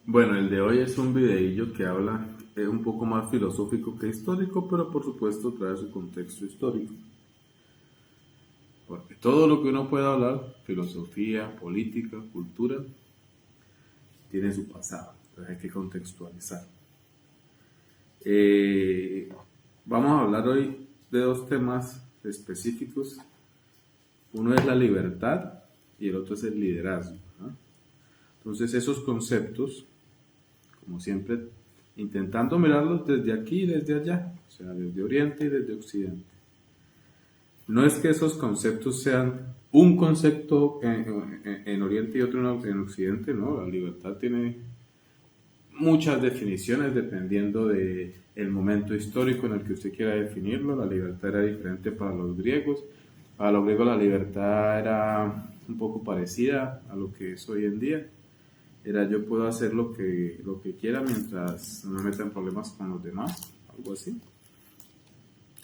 Bueno, el de hoy es un videillo que habla un poco más filosófico que histórico, pero por supuesto trae su contexto histórico. Porque todo lo que uno pueda hablar, filosofía, política, cultura, tiene su pasado. Entonces hay que contextualizar. Eh, Vamos a hablar hoy de dos temas específicos. Uno es la libertad y el otro es el liderazgo, ¿no? Entonces esos conceptos, como siempre, intentando mirarlos desde aquí y desde allá, o sea, desde Oriente y desde Occidente. No es que esos conceptos sean un concepto en Oriente y otro en Occidente, ¿no? La libertad tiene muchas definiciones dependiendo de el momento histórico en el que usted quiera definirlo. La libertad era diferente para los griegos. Para los griegos la libertad era un poco parecida a lo que es hoy en día. Era yo puedo hacer lo que quiera mientras no me meta en problemas con los demás, algo así,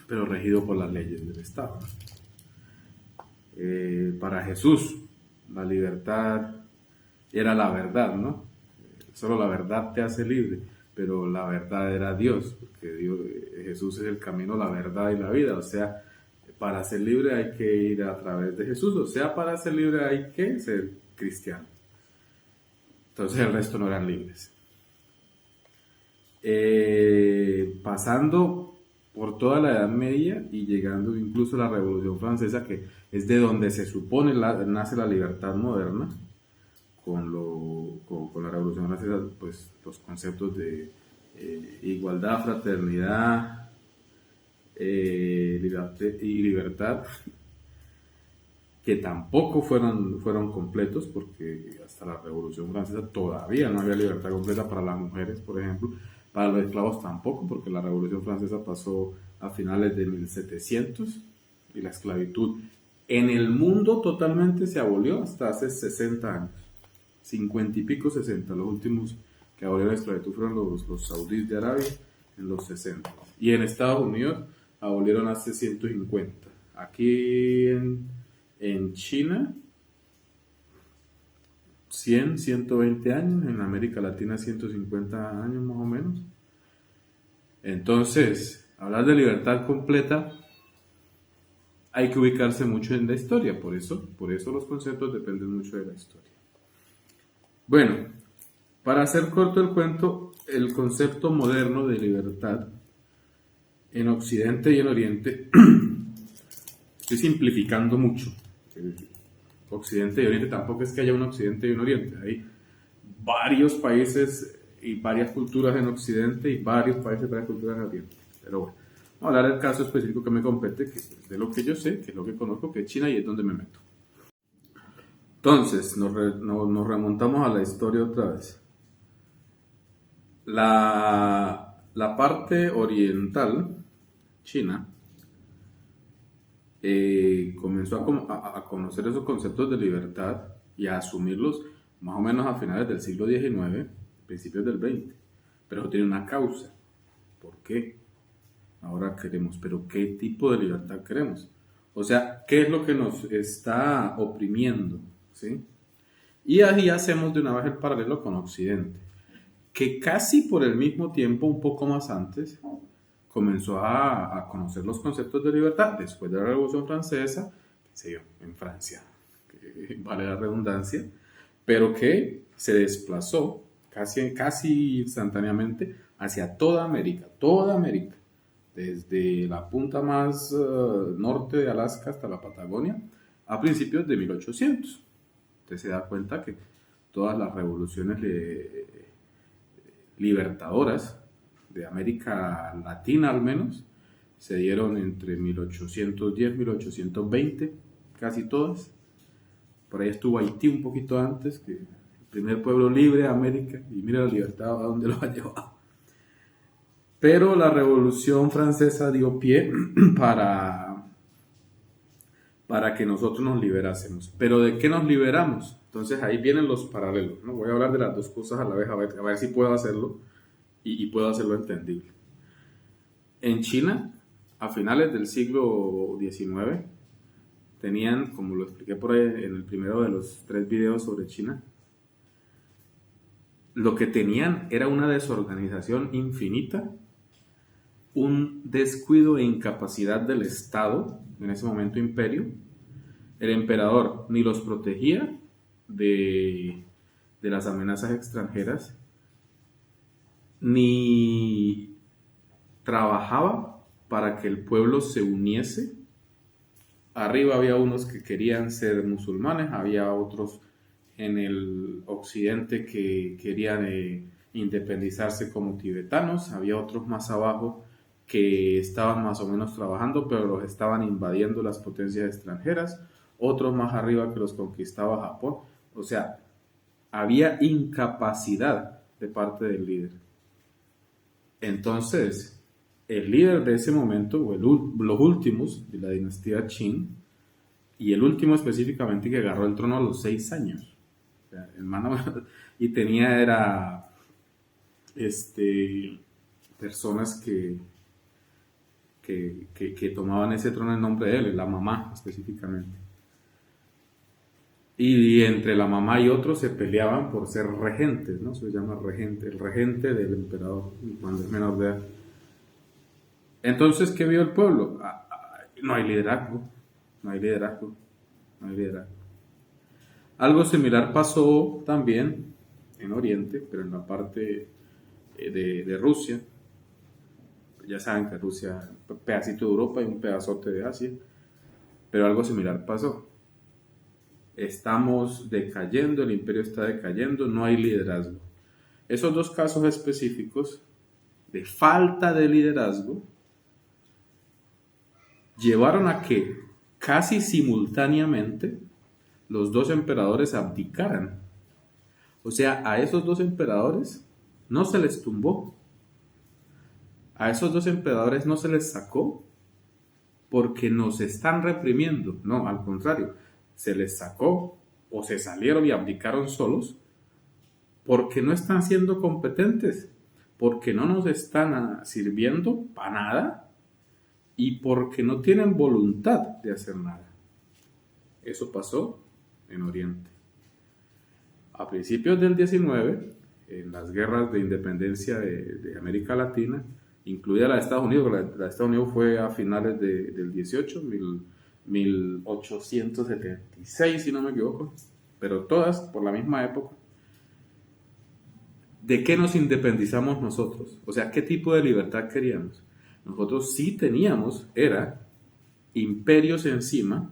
pero regido por las leyes del Estado. Para Jesús, la libertad era la verdad, ¿no? Solo la verdad te hace libre, pero la verdad era Dios, porque Jesús es el camino, la verdad y la vida, o sea, para ser libre hay que ir a través de Jesús, o sea, para ser libre hay que ser cristiano. Entonces el resto no eran libres. Pasando por toda la Edad Media y llegando incluso a la Revolución Francesa, que es de donde se supone nace la libertad moderna, con la Revolución Francesa, pues los conceptos de igualdad, fraternidad y libertad, que tampoco fueron completos, porque hasta la Revolución Francesa todavía no había libertad completa para las mujeres, por ejemplo, para los esclavos tampoco, porque la Revolución Francesa pasó a finales de 1700 y la esclavitud en el mundo totalmente se abolió hasta hace 60 años, 50 y pico, 60, los últimos que abolieron la esclavitud fueron los saudíes de Arabia en los 60, y en Estados Unidos abolieron hace 150. Aquí en China, 100, 120 años, en América Latina 150 años más o menos. Entonces, hablar de libertad completa hay que ubicarse mucho en la historia, por eso los conceptos dependen mucho de la historia. Bueno, para hacer corto el cuento, el concepto moderno de libertad en Occidente y en Oriente, estoy simplificando mucho. Occidente y Oriente tampoco es que haya un Occidente y un Oriente, hay varios países y varias culturas en Occidente y varios países y varias culturas en Oriente. Pero bueno, vamos a hablar del caso específico que me compete, que es de lo que yo sé, que es lo que conozco, que es China y es donde me meto. Entonces, nos remontamos a la historia otra vez. La parte oriental, China, comenzó a conocer esos conceptos de libertad y a asumirlos más o menos a finales del siglo XIX, principios del XX. Pero tiene una causa. ¿Por qué? Ahora queremos, pero ¿qué tipo de libertad queremos? O sea, ¿qué es lo que nos está oprimiendo? ¿Sí? Y ahí hacemos de una vez el paralelo con Occidente, que casi por el mismo tiempo, un poco más antes, comenzó a conocer los conceptos de libertad después de la Revolución Francesa, que se dio en Francia, que vale la redundancia, pero que se desplazó casi instantáneamente hacia toda América, desde la punta más norte de Alaska hasta la Patagonia, a principios de 1800. Usted se da cuenta que todas las revoluciones libertadoras de América Latina al menos se dieron entre 1810 y 1820, casi todas. Por ahí estuvo Haití un poquito antes, que el primer pueblo libre de América, y mira la libertad a dónde lo ha llevado. Pero la Revolución Francesa dio pie para que nosotros nos liberásemos. ¿Pero de qué nos liberamos? Entonces ahí vienen los paralelos, ¿no? Voy a hablar de las dos cosas a la vez, a ver si puedo hacerlo y puedo hacerlo entendible. En China, a finales del siglo XIX, tenían, como lo expliqué por ahí en el primero de los 3 videos sobre China, Lo que tenían era una desorganización infinita, un descuido e incapacidad del Estado, en ese momento imperio. El emperador ni los protegía de las amenazas extranjeras, ni trabajaba para que el pueblo se uniese. Arriba había unos que querían ser musulmanes, había otros en el occidente que querían independizarse como tibetanos, había otros más abajo que estaban más o menos trabajando, pero los estaban invadiendo las potencias extranjeras, otros más arriba que los conquistaba Japón. O sea, había incapacidad de parte del líder. Entonces, el líder de ese momento, o los últimos de la dinastía Qin, y el último específicamente que agarró el trono a los 6 años, o sea, hermano, y tenía personas que tomaban ese trono en nombre de él, la mamá específicamente. Y entre la mamá y otros se peleaban por ser regentes, ¿no? Se llama regente, el regente del emperador cuando es menor de edad. Entonces, ¿qué vio el pueblo? No hay liderazgo, no hay liderazgo, no hay liderazgo. Algo similar pasó también en Oriente, pero en la parte de Rusia. Ya saben que Rusia, un pedacito de Europa y un pedazote de Asia, pero algo similar pasó. Estamos decayendo, el imperio está decayendo, no hay liderazgo. Esos dos casos específicos de falta de liderazgo llevaron a que casi simultáneamente los dos emperadores abdicaran. O sea, a esos dos emperadores no se les tumbó. A esos dos emperadores no se les sacó porque nos están reprimiendo. No, al contrario, se les sacó o se salieron y abdicaron solos porque no están siendo competentes, porque no nos están sirviendo para nada y porque no tienen voluntad de hacer nada. Eso pasó en Oriente. A principios del 19, en las guerras de independencia de América Latina, incluida la de Estados Unidos, la de Estados Unidos fue a finales del 18, 1876, si no me equivoco, pero todas por la misma época. ¿De qué nos independizamos nosotros? O sea, ¿qué tipo de libertad queríamos? Nosotros sí teníamos, imperios encima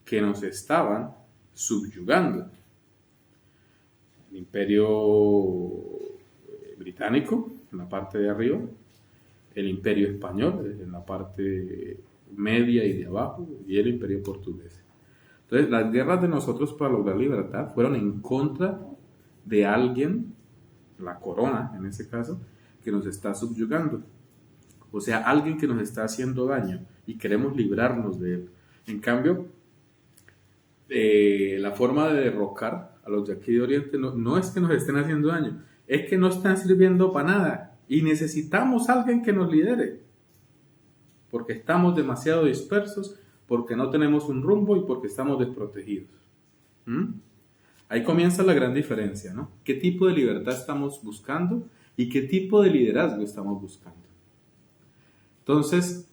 que nos estaban subyugando. El imperio británico en la parte de arriba, el imperio español en la parte media y de abajo, y el imperio portugués. Entonces, las guerras de nosotros para lograr libertad fueron en contra de alguien, la corona en ese caso, que nos está subyugando. O sea, alguien que nos está haciendo daño y queremos librarnos de él. En cambio, la forma de derrocar a los de aquí de Oriente no es que nos estén haciendo daño, es que no están sirviendo para nada y necesitamos a alguien que nos lidere, porque estamos demasiado dispersos, porque no tenemos un rumbo y porque estamos desprotegidos. Ahí comienza la gran diferencia, ¿no? ¿Qué tipo de libertad estamos buscando y qué tipo de liderazgo estamos buscando? Entonces,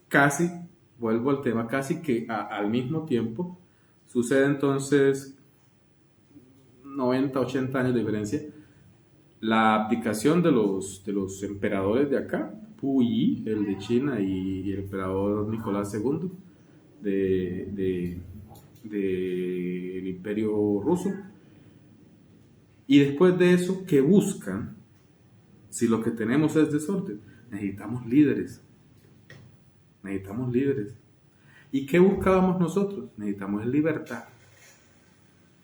vuelvo al tema, casi que al mismo tiempo sucede entonces 90, 80 años de diferencia, la abdicación de los emperadores de acá, Puyi, el de China, y el emperador Nicolás II del imperio ruso. Y después de eso, ¿qué buscan? Si lo que tenemos es desorden, necesitamos líderes. Necesitamos líderes. ¿Y qué buscábamos nosotros? Necesitamos libertad.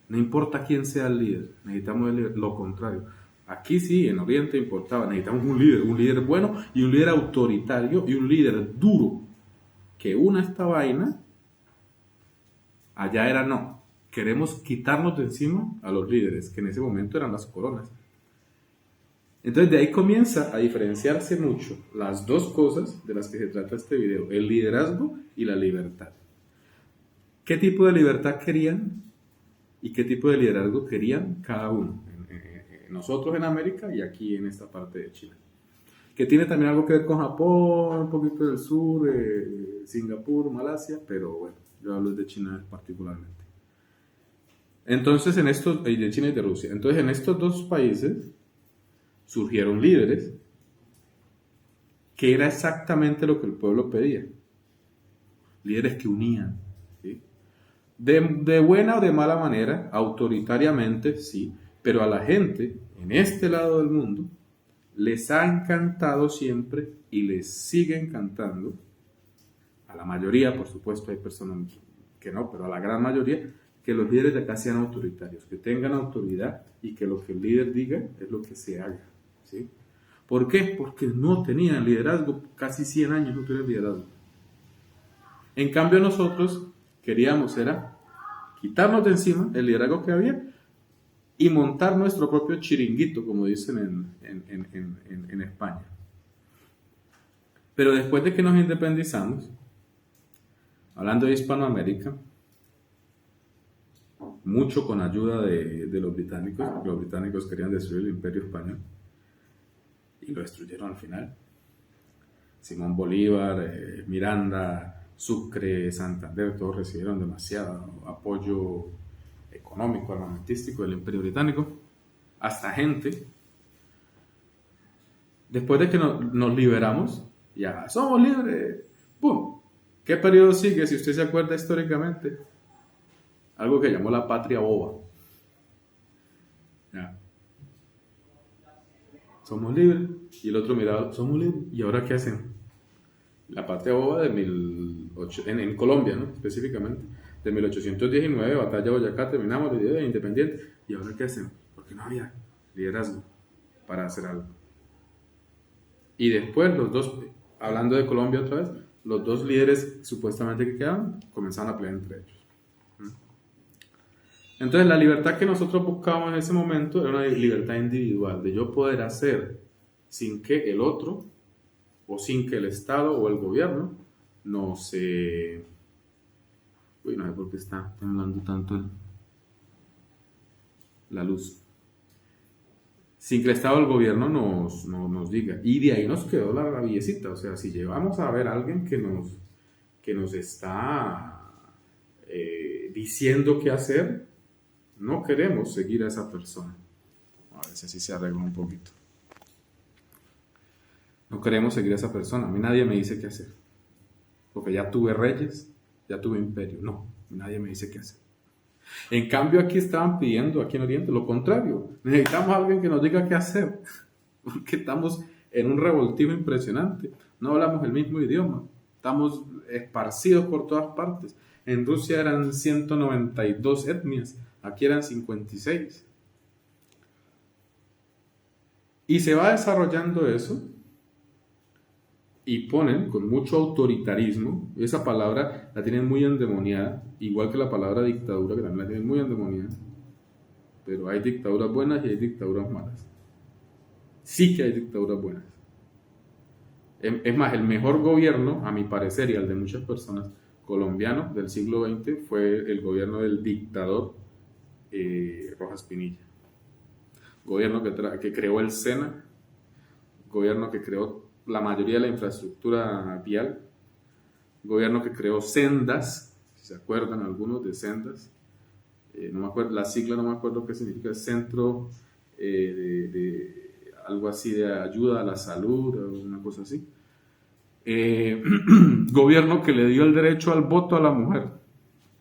No importa quién sea el líder, necesitamos el líder. Lo contrario. Aquí sí, en Oriente importaba, necesitamos un líder bueno y un líder autoritario y un líder duro. Que una esta vaina, allá era no. Queremos quitarnos de encima a los líderes, que en ese momento eran las coronas. Entonces de ahí comienza a diferenciarse mucho las dos cosas de las que se trata este video, el liderazgo y la libertad. ¿Qué tipo de libertad querían y qué tipo de liderazgo querían cada uno nosotros en América y aquí en esta parte de China. Que tiene también algo que ver con Japón, un poquito del sur, Singapur, Malasia, pero bueno, yo hablo de China particularmente. Entonces, y de China y de Rusia. Entonces, en estos dos países surgieron líderes que era exactamente lo que el pueblo pedía. Líderes que unían, ¿sí? De buena o de mala manera, autoritariamente, sí, pero a la gente en este lado del mundo les ha encantado siempre y les sigue encantando, a la mayoría, por supuesto, hay personas que no, pero a la gran mayoría, que los líderes de acá sean autoritarios, que tengan autoridad y que lo que el líder diga es lo que se haga, ¿sí? ¿Por qué? Porque no tenían liderazgo, casi 100 años no tenían liderazgo. En cambio nosotros queríamos era quitarnos de encima el liderazgo que había y montar nuestro propio chiringuito, como dicen en España. Pero después de que nos independizamos, hablando de Hispanoamérica, mucho con ayuda de los británicos, porque los británicos querían destruir el Imperio Español y lo destruyeron al final. Simón Bolívar, Miranda, Sucre, Santander, todos recibieron demasiado apoyo económico, armamentístico del Imperio Británico. Hasta gente, después de que nos liberamos, ya somos libres. ¡Pum! ¿Qué periodo sigue? Si usted se acuerda históricamente, algo que llamó la patria boba. Ya. Somos libres. Y el otro miraba, somos libres. ¿Y ahora qué hacen? La patria boba en Colombia, ¿no? Específicamente, de 1819, batalla de Boyacá, terminamos de idea independiente. ¿Y ahora qué hacen? Porque no había liderazgo para hacer algo. Y después los dos, hablando de Colombia otra vez, los dos líderes supuestamente que quedaban comenzaron a pelear entre ellos. Entonces la libertad que nosotros buscábamos en ese momento era una libertad individual, de yo poder hacer sin que el otro, o sin que el Estado o el gobierno nos... Uy, no sé por qué está temblando tanto la luz. Sin que el Estado o el gobierno nos diga. Y de ahí nos quedó la rabiecita. O sea, si llevamos a ver a alguien que nos está diciendo qué hacer, no queremos seguir a esa persona. A ver si así se arregla un poquito. No queremos seguir a esa persona. A mí nadie me dice qué hacer. Porque ya tuve reyes, ya tuve imperio. No, nadie me dice qué hacer. En cambio, aquí estaban pidiendo, aquí en Oriente, lo contrario. Necesitamos a alguien que nos diga qué hacer. Porque estamos en un revoltivo impresionante. No hablamos el mismo idioma. Estamos esparcidos por todas partes. En Rusia eran 192 etnias. Aquí eran 56. Y se va desarrollando eso. Y ponen con mucho autoritarismo, esa palabra la tienen muy endemoniada, igual que la palabra dictadura, que también la tienen muy endemoniada, pero hay dictaduras buenas y hay dictaduras malas. Sí que hay dictaduras buenas. Es más, el mejor gobierno, a mi parecer y al de muchas personas, colombiano del siglo XX fue el gobierno del dictador Rojas Pinilla. Gobierno que creó el SENA, gobierno que creó la mayoría de la infraestructura vial, gobierno que creó sendas, si se acuerdan algunos de sendas, no me acuerdo, la sigla no me acuerdo qué significa, centro de algo así de ayuda a la salud, o una cosa así. Gobierno que le dio el derecho al voto a la mujer,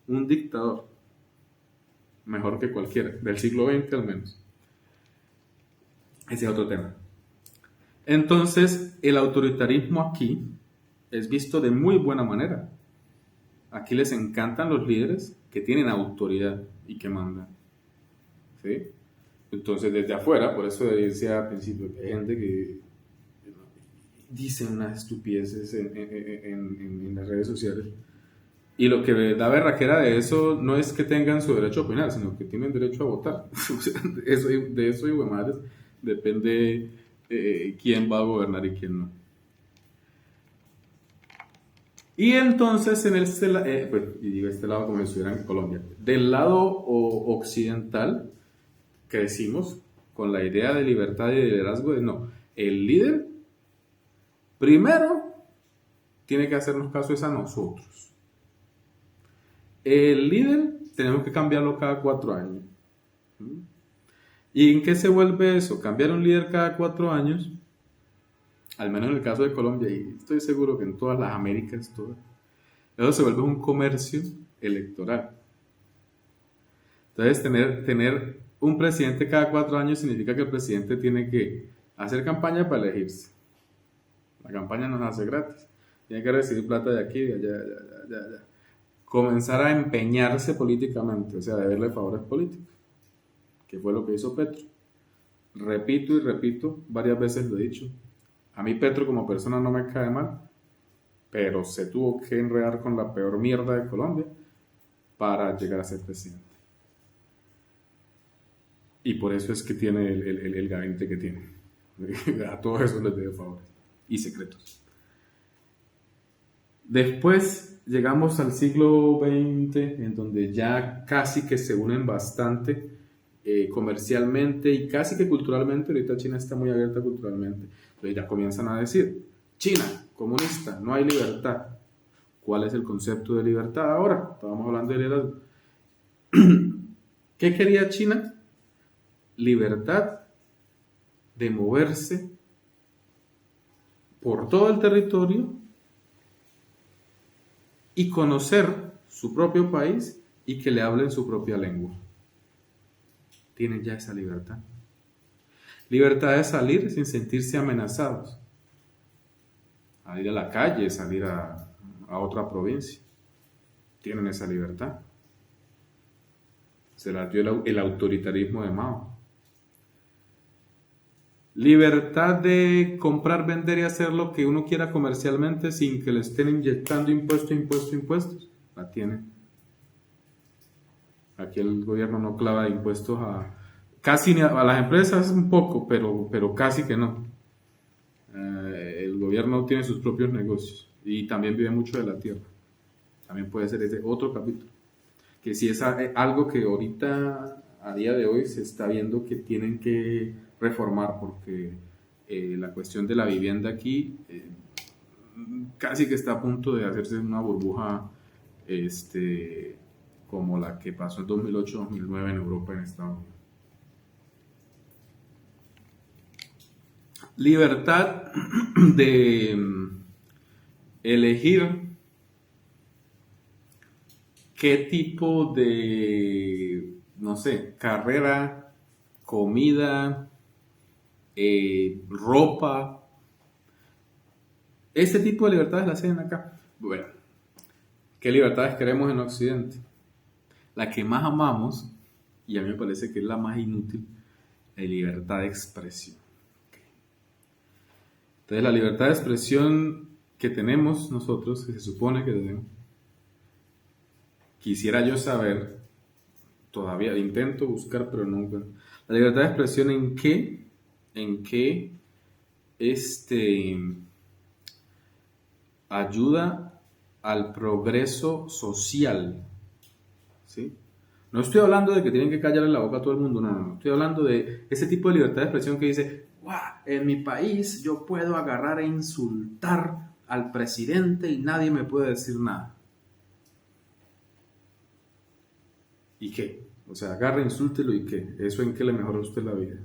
un dictador, mejor que cualquiera, del siglo XX al menos. Ese es otro tema. Entonces, el autoritarismo aquí es visto de muy buena manera. Aquí les encantan los líderes que tienen autoridad y que mandan. ¿Sí? Entonces, desde afuera, por eso decía al principio, hay gente que dice unas estupideces en las redes sociales. Y lo que da berraquera de eso no es que tengan su derecho a opinar, sino que tienen derecho a votar. De eso, hijo de madres, depende quién va a gobernar y quién no. Y entonces, y digo este lado como si estuviera en Colombia, del lado occidental crecimos con la idea de libertad y de liderazgo es no, el líder primero tiene que hacernos caso es a nosotros. El líder tenemos que cambiarlo cada 4 años. ¿Y en qué se vuelve eso? Cambiar un líder cada 4 años, al menos en el caso de Colombia, y estoy seguro que en todas las Américas, eso se vuelve un comercio electoral. Entonces, tener un presidente cada 4 años significa que el presidente tiene que hacer campaña para elegirse. La campaña no se hace gratis. Tiene que recibir plata de aquí, de allá. Comenzar a empeñarse políticamente, o sea, deberle favores políticos, que fue lo que hizo Petro. Repito y repito, varias veces lo he dicho. A mí Petro como persona no me cae mal, pero se tuvo que enredar con la peor mierda de Colombia para llegar a ser presidente. Y por eso es que tiene el gabinete que tiene. A todos esos les debe favores y secretos. Después llegamos al siglo XX, en donde ya casi que se unen bastante comercialmente y casi que culturalmente. Ahorita China está muy abierta culturalmente. Entonces ya comienzan a decir, China, comunista, no hay libertad. ¿Cuál es el concepto de libertad ahora? Estábamos hablando de liderazgo. ¿Qué quería China? Libertad de moverse por todo el territorio y conocer su propio país y que le hablen su propia lengua. Tienen ya esa libertad. Libertad de salir sin sentirse amenazados. A ir a la calle, salir a otra provincia. Tienen esa libertad. Se la dio el autoritarismo de Mao. Libertad de comprar, vender y hacer lo que uno quiera comercialmente sin que le estén inyectando impuestos. La tienen. Aquí el gobierno no clava impuestos casi ni a las empresas un poco, pero casi que no. El gobierno tiene sus propios negocios y también vive mucho de la tierra. También puede ser ese otro capítulo. Que si es algo que ahorita, a día de hoy, se está viendo que tienen que reformar, porque la cuestión de la vivienda aquí casi que está a punto de hacerse una burbuja como la que pasó en 2008-2009 en Europa y en Estados Unidos. Libertad de elegir qué tipo de, no sé, carrera, comida, ropa, ese tipo de libertades las hacen acá. Bueno, ¿qué libertades queremos en Occidente? La que más amamos, y a mí me parece que es la más inútil, la libertad de expresión. Entonces, la libertad de expresión que tenemos nosotros, que se supone que tenemos, quisiera yo saber, todavía intento buscar, pero no encuentro. La libertad de expresión en qué ayuda al progreso social, ¿sí? No estoy hablando de que tienen que callarle la boca a todo el mundo, no. Estoy hablando de ese tipo de libertad de expresión que dice, ¡guau! En mi país yo puedo agarrar e insultar al presidente y nadie me puede decir nada. ¿Y qué? O sea, agarre, insúltelo y ¿qué? ¿Eso en qué le mejora a usted la vida?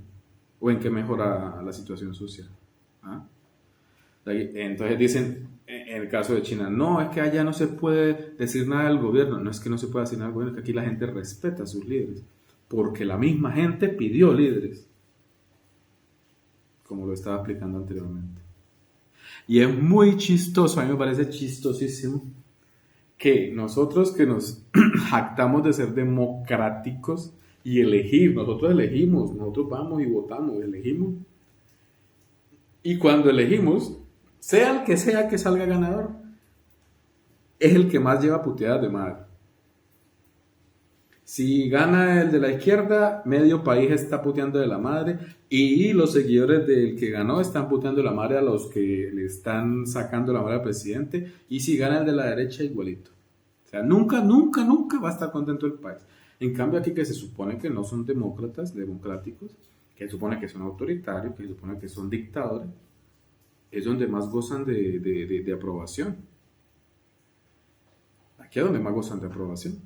¿O en qué mejora la situación social? ¿Ah? Entonces dicen, en el caso de China, no, es que allá no se puede decir nada del gobierno. No es que no se pueda decir nada del gobierno, es que aquí la gente respeta a sus líderes. Porque la misma gente pidió líderes. Como lo estaba explicando anteriormente. Y es muy chistoso, a mí me parece chistosísimo, que nosotros que nos jactamos de ser democráticos y elegir, nosotros elegimos, nosotros vamos y votamos, elegimos. Y cuando elegimos, sea el que sea que salga ganador, es el que más lleva puteadas de madre. Si gana el de la izquierda, medio país está puteando de la madre y los seguidores del que ganó están puteando de la madre a los que le están sacando la madre al presidente. Y si gana el de la derecha, igualito. O sea, nunca va a estar contento el país. En cambio aquí que se supone que no son demócraticos, que se supone que son autoritarios, que se supone que son dictadores, es donde más gozan de aprobación. Aquí es donde más gozan de aprobación.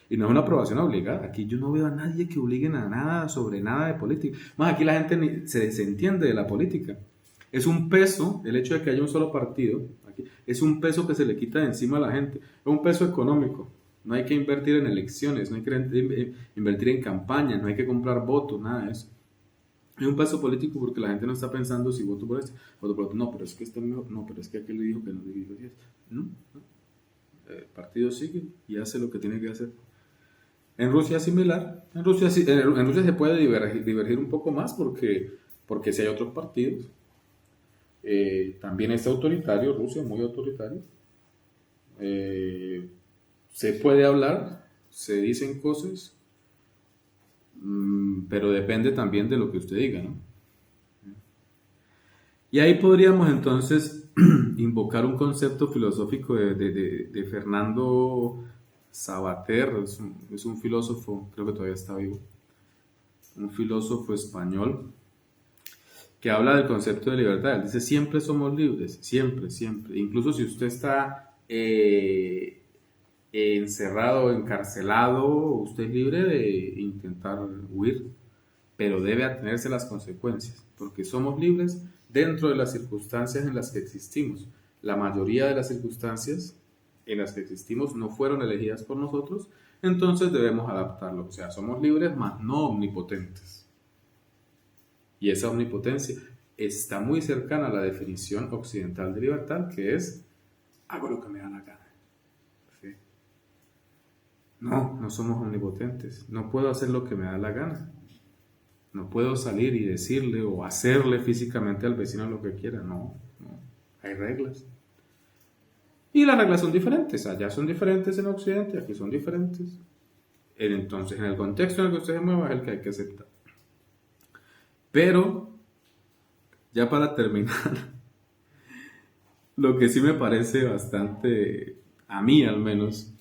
Y no es una aprobación obligada. Aquí yo no veo a nadie que obliguen a nada sobre nada de política. Más aquí la gente se desentiende de la política. Es un peso, el hecho de que haya un solo partido, aquí, es un peso que se le quita de encima a la gente. Es un peso económico. No hay que invertir en elecciones, no hay que invertir en campañas, no hay que comprar votos, nada de eso. Es un peso político porque la gente no está pensando si voto por este, voto por otro. No, pero es que este es mejor. No, pero es que aquel le dijo que no dijo eso. No, no. El partido sigue y hace lo que tiene que hacer. En Rusia es similar. En Rusia se puede divergir un poco más porque si hay otros partidos. También es autoritario, Rusia es muy autoritario. Se puede hablar, se dicen cosas, pero depende también de lo que usted diga, ¿no? Y ahí podríamos entonces invocar un concepto filosófico de Fernando Savater, es un filósofo, creo que todavía está vivo, un filósofo español que habla del concepto de libertad. Él dice, siempre somos libres, siempre, siempre. Incluso si usted está encerrado, encarcelado, usted es libre de intentar huir, pero debe atenerse a las consecuencias, porque somos libres dentro de las circunstancias en las que existimos. La mayoría de las circunstancias en las que existimos no fueron elegidas por nosotros, entonces debemos adaptarlo. O sea, somos libres, mas no omnipotentes. Y esa omnipotencia está muy cercana a la definición occidental de libertad, que es, hago lo que me da la gana. ¿Sí? No somos omnipotentes. No puedo hacer lo que me da la gana. No puedo salir y decirle o hacerle físicamente al vecino lo que quiera. No. Hay reglas. Y las reglas son diferentes. Allá son diferentes en Occidente, aquí son diferentes. Entonces, en el contexto en el que usted se mueva es el que hay que aceptar. Pero, ya para terminar, lo que sí me parece bastante, a mí al menos,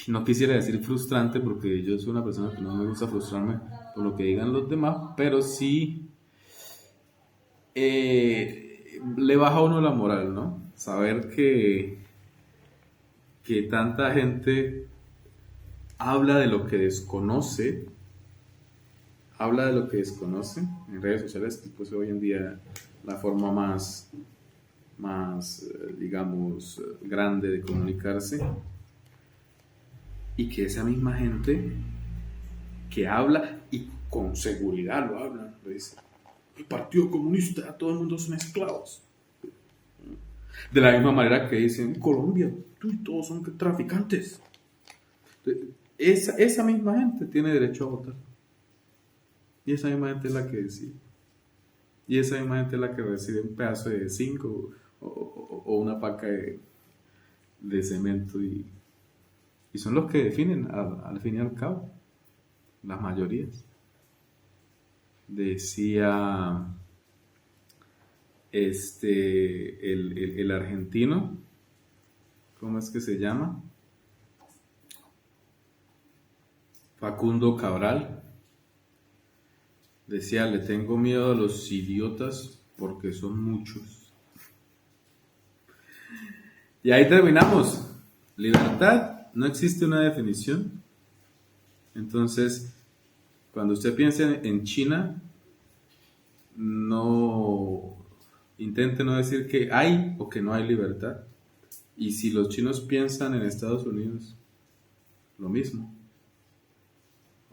no quisiera decir frustrante porque yo soy una persona que no me gusta frustrarme por lo que digan los demás, pero sí le baja a uno la moral, ¿no? Saber que tanta gente habla de lo que desconoce, en redes sociales, que pues hoy en día la forma más digamos, grande de comunicarse, y que esa misma gente que habla, y con seguridad lo hablan, lo dice, el Partido Comunista, todo el mundo son esclavos. De la misma manera que dicen, Colombia, todos son traficantes. Esa misma gente tiene derecho a votar. Y esa misma gente es la que decide. Y esa misma gente es la que recibe un pedazo de zinc o una paca de cemento. Y son los que definen al fin y al cabo. Las mayorías. Decía el argentino, ¿cómo es que se llama? Facundo Cabral. Decía, le tengo miedo a los idiotas porque son muchos. Y ahí terminamos. Libertad, no existe una definición. Entonces, cuando usted piense en China, intente no decir que hay o que no hay libertad. Y si los chinos piensan en Estados Unidos, lo mismo.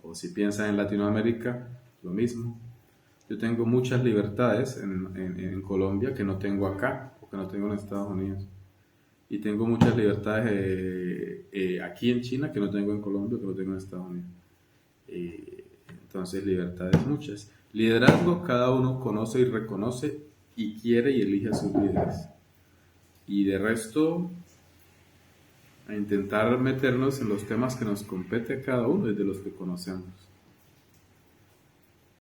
O si piensan en Latinoamérica, lo mismo. Yo tengo muchas libertades en Colombia que no tengo acá o que no tengo en Estados Unidos. Y tengo muchas libertades aquí en China que no tengo en Colombia o que no tengo en Estados Unidos. Entonces, libertades muchas. Liderazgo, cada uno conoce y reconoce y quiere y elige a sus líderes. Y de resto, a intentar meternos en los temas que nos compete a cada uno y de los que conocemos.